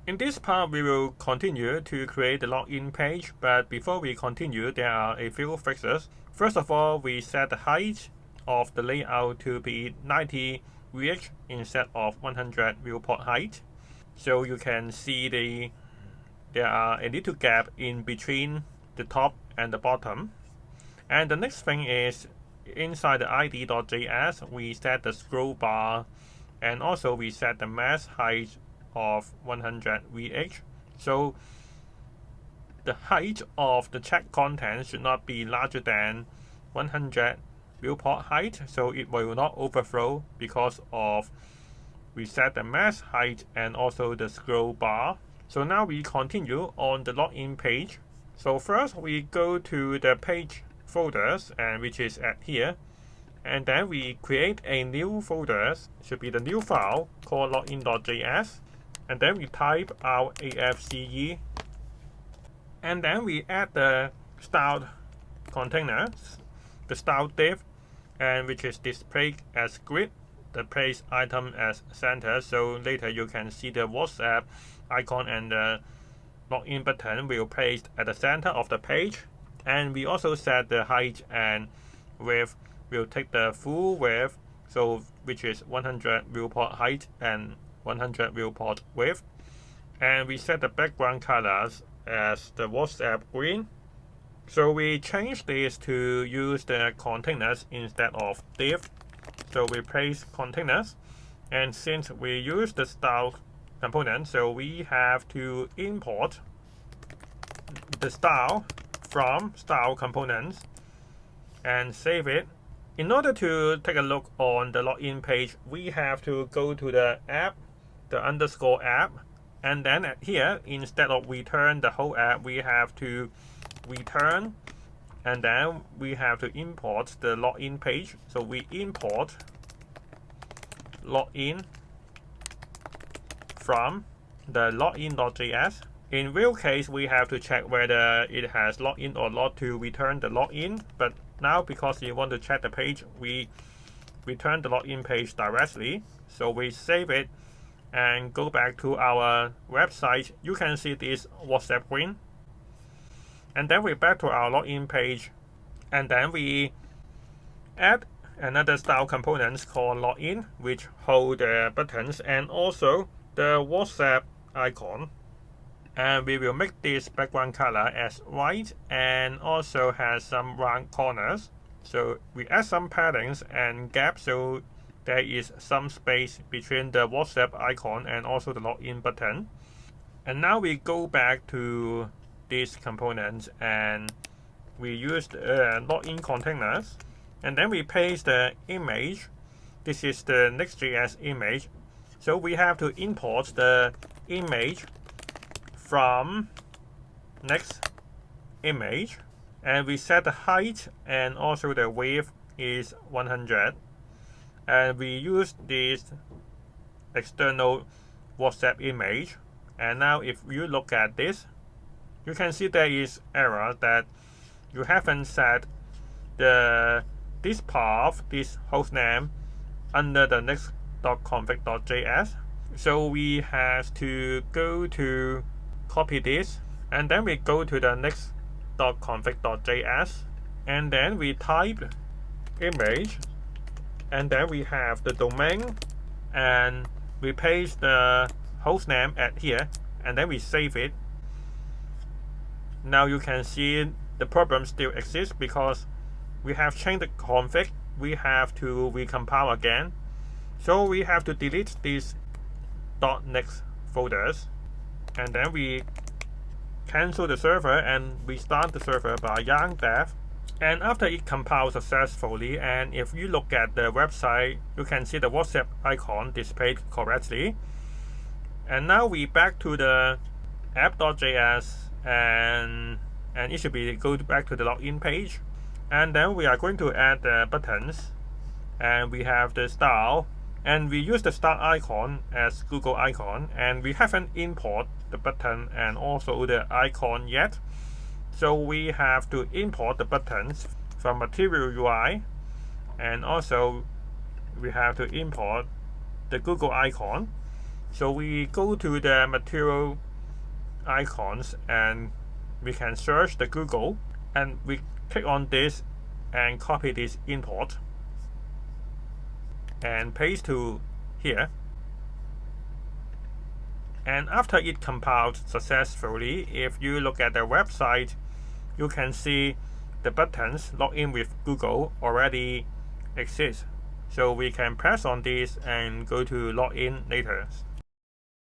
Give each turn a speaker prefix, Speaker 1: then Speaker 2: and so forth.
Speaker 1: In this part, we will continue to create the login page, but before we continue, there are a few fixes. First of all, we set the height of the layout to be 90 VH instead of 100 viewport height. So you can see there are a little gap in between the top and the bottom. And the next thing is inside the id.js, we set the scroll bar, and also we set the max height of 100 VH. So the height of the check content should not be larger than 100 viewport height, so it will not overflow because of we set the max height and also the scroll bar. So now we continue on the login page. So first we go to the page folders, and which is at here, and then we create a new folder, should be the new file called login.js, and then we type our AFCE, and then we add the style containers, the style div, and which is displayed as grid, the place item as center, so later you can see the WhatsApp icon and the login button will be placed at the center of the page. And we also set the height and width will take the full width, so which is 100 viewport height and 100 viewport width. And we set the background colors as the WhatsApp green. So we change this to use the containers instead of div. So we place containers, and since we use the style component, so we have to import the style from style components and save it. In order to take a look on the login page, we have to go to the app, the underscore app, and then at here, instead of return the whole app, we have to return, and then we have to import the login page. So we import login from the login.js. In real case, we have to check whether it has login or not to return the login, but now because you want to check the page, we return the login page directly. So we save it and go back to our website. You can see this WhatsApp green, and then we're back to our login page, and then we add another style component called login, which hold the buttons and also the WhatsApp icon. And we will make this background color as white and also has some round corners. So we add some patterns and gaps so there is some space between the WhatsApp icon and also the login button. And now we go back to these components and we use the login containers, and then we paste the image. This is the Nextjs image. So we have to import the image from next image, and we set the height and also the width is 100, and we use this external WhatsApp image. And now if you look at this, you can see there is error that you haven't set this path, this hostname under the next.config.js. So we have to go to copy this, and then we go to the next.config.js, and then we type image, and then we have the domain, and we paste the hostname at here, and then we save it. Now you can see the problem still exists because we have changed the config. We have to recompile again, so we have to delete these .next folders, and then we cancel the server and restart the server by yarn dev. And after it compiles successfully, and if you look at the website, you can see the WhatsApp icon displayed correctly. And now we back to the app.js, and it should be go back to the login page. And then we are going to add the buttons, and we have the style, and we use the start icon as Google icon, and we haven't import the button and also the icon yet. So we have to import the buttons from Material UI, and also we have to import the Google icon. So we go to the material icons and we can search the Google, and we click on this and copy this import and paste to here. And after it compiled successfully, if you look at the website, you can see the buttons login with Google already exist. So we can press on this and go to login later.